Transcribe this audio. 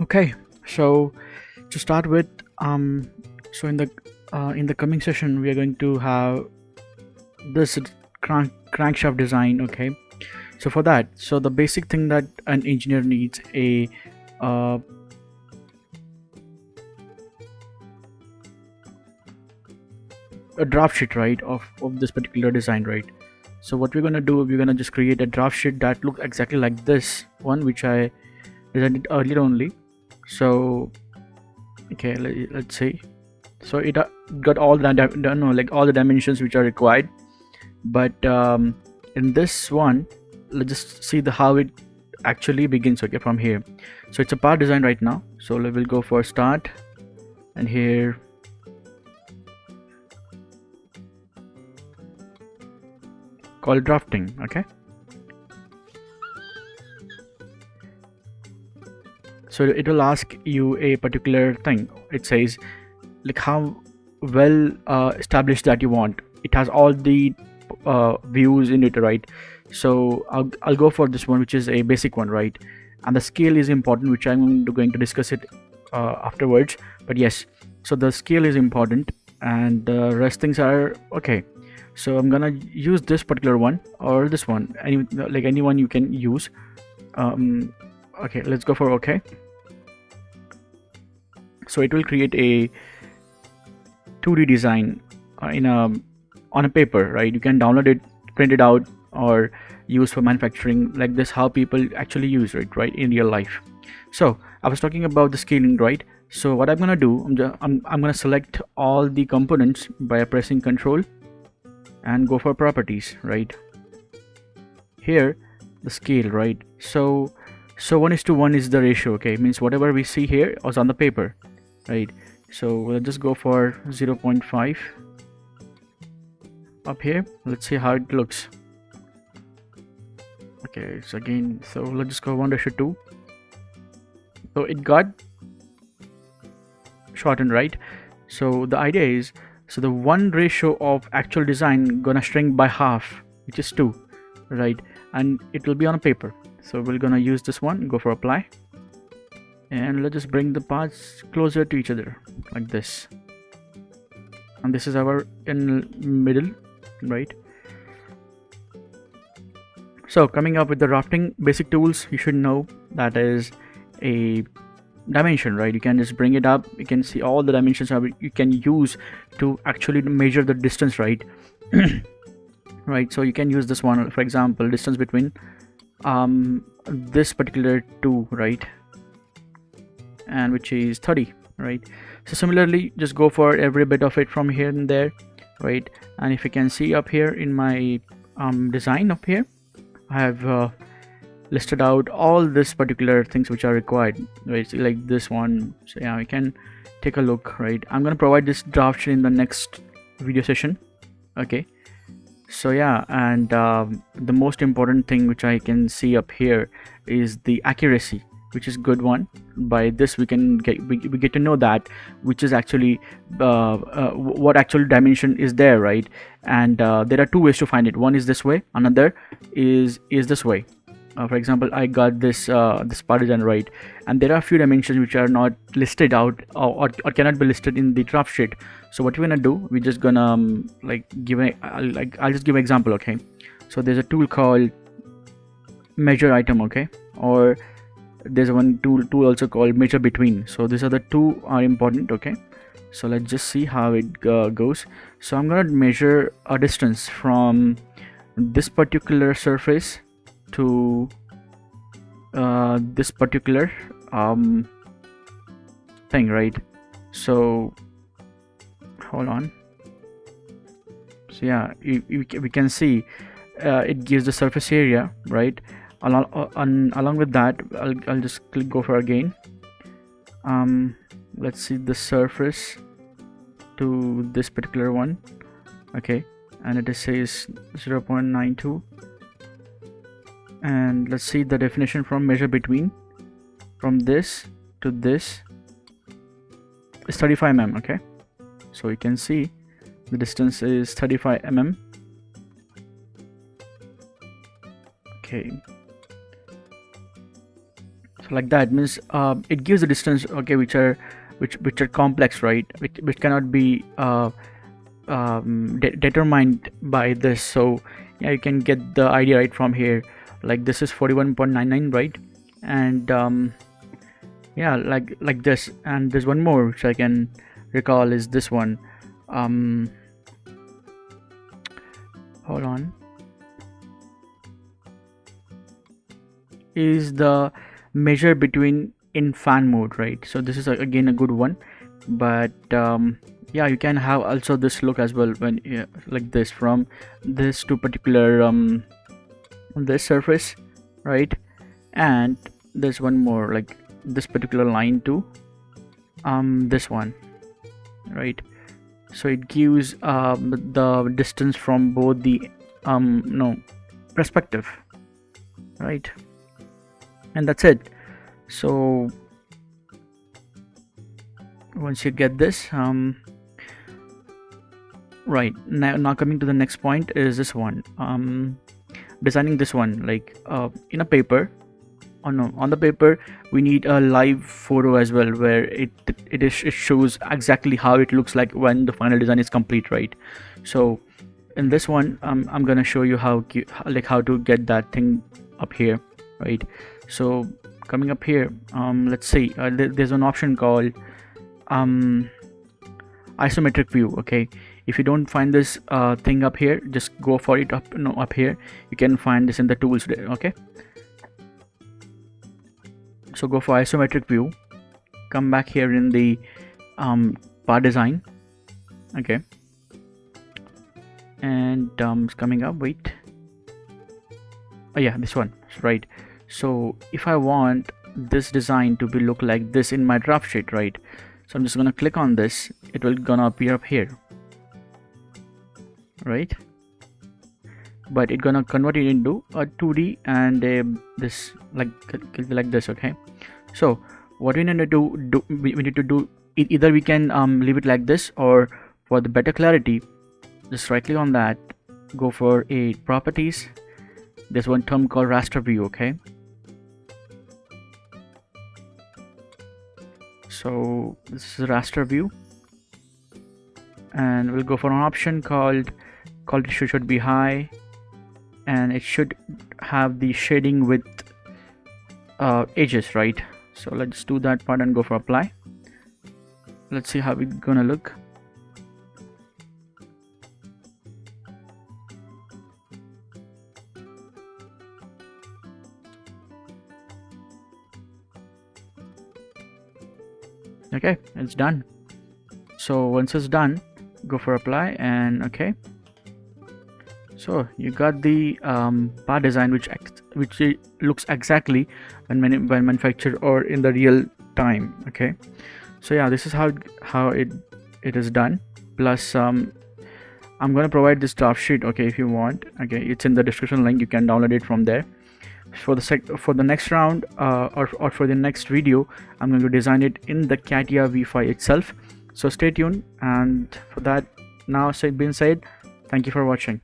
Okay, so to start with, so in the coming session we are going to have this crankshaft design. Okay, so for that, so the basic thing that an engineer needs uh, a draft sheet, right, of this particular design, right? So what we're gonna do, we're gonna just create a draft sheet that looks exactly like this one, which I designed it earlier only. So okay, let's see. So it got all the no, like all the dimensions which are required, but in this one, let's just see the how it actually begins. Okay, from here, so it's a part design right now, so we'll go for start, and here call drafting. Okay, so it will ask you a particular thing. It says like how well established that you want. It has all the views in it, right? So I'll go for this one, which is a basic one, right? And the scale is important, which I'm going to discuss it afterwards. But yes, so the scale is important, and the rest things are okay. So I'm gonna use this particular one or this one, anyone you can use. Okay, let's go for okay. So it will create a 2D design on a paper, right? You can download it, print it out, or use for manufacturing, like this how people actually use it, right, in real life. So I was talking about the scaling, right? So what I'm gonna do, I'm gonna select all the components by pressing Control and go for properties, right? Here the scale, right? So 1:1 is the ratio. Okay, means whatever we see here was on the paper, right? So we'll just go for 0.5 up here. Let's see how it looks. Okay, so again, so let's just go 1:2. So it got shortened, right? So the idea is, so the one ratio of actual design gonna shrink by half, which is 2, right? And it will be on a paper. So we're gonna use this one, go for apply, and let's just bring the parts closer to each other like this. And this is our in middle, right? So coming up with the drafting basic tools, you should know that is a dimension, right? You can just bring it up, you can see all the dimensions you can use to actually measure the distance, right? Right, so you can use this one, for example, distance between this particular two, right, and which is 30, right? So similarly, just go for every bit of it from here and there, right? And if you can see up here in my design up here, I have listed out all this particular things which are required, right? So like this one. So yeah, we can take a look, right? I'm gonna provide this draft sheet in the next video session. Okay, so yeah, and the most important thing which I can see up here is the accuracy, which is good one. By this we can get to know that which is actually what actual dimension is there, right? And there are two ways to find it. One is this way, another is this way. For example, I got this this partisan, right, and there are a few dimensions which are not listed out or cannot be listed in the draft sheet. So what we're gonna do, we're just gonna like give a I'll just give an example. Okay, so there's a tool called measure item, okay, or there's one tool also called measure between. So these are the two are important. Okay, so let's just see how it goes. So I'm gonna measure a distance from this particular surface to this particular thing, right? So hold on. So yeah, we can see it gives the surface area, right? Along with that, I'll just go for again. Let's see the surface to this particular one. Okay, and it says 0.92. And let's see the definition from measure between, from this to this is 35 mm. Okay, so you can see the distance is 35 mm. Okay, So like that means it gives a distance, okay, which are complex, right, which cannot be determined by this. So yeah, you can get the idea right from here. Like this is 41.99, right? And yeah, like this. And there's one more which I can recall is this one. Hold on. Is the measure between in fan mode, right? So this is again a good one. But yeah, you can have also this look as well when like this, from this to particular this surface, right? And there's one more, like this particular line to this one, right? So it gives the distance from both the no perspective, right? And that's it. So once you get this, right, now coming to the next point is this one, designing this one, like in a paper. On the paper we need a live photo as well, where it shows exactly how it looks like when the final design is complete, right? So in this one, I'm gonna show you how to get that thing up here, right? So coming up here, let's see, there's an option called isometric view. Okay, if you don't find this thing up here, just go for it up here. You can find this in the tools there. Okay, so go for isometric view, come back here in the part design. Okay, and it's coming up, wait, oh yeah, this one, right? So if I want this design to be look like this in my draft sheet, right, so I'm just gonna click on this, it will gonna appear up here, right? But it's gonna convert it into a 2D and this like this. Okay, so what we need to do we need to do either we can leave it like this, or for the better clarity, just right click on that, go for a properties, there's one term called raster view. Okay, so this is a raster view, and we'll go for an option called quality should be high, and it should have the shading with edges, right? So let's do that part and go for apply. Let's see how it's gonna look. Okay, it's done. So once it's done, go for apply, and okay, so you got the part design which looks exactly when manufactured or in the real time. Okay, so yeah, this is how it is done. Plus I'm gonna provide this draft sheet, okay, if you want. Okay, it's in the description link, you can download it from there. For the next round or for the next video, I'm going to design it in the CATIA V5 itself. So stay tuned, and for that, now being said, thank you for watching.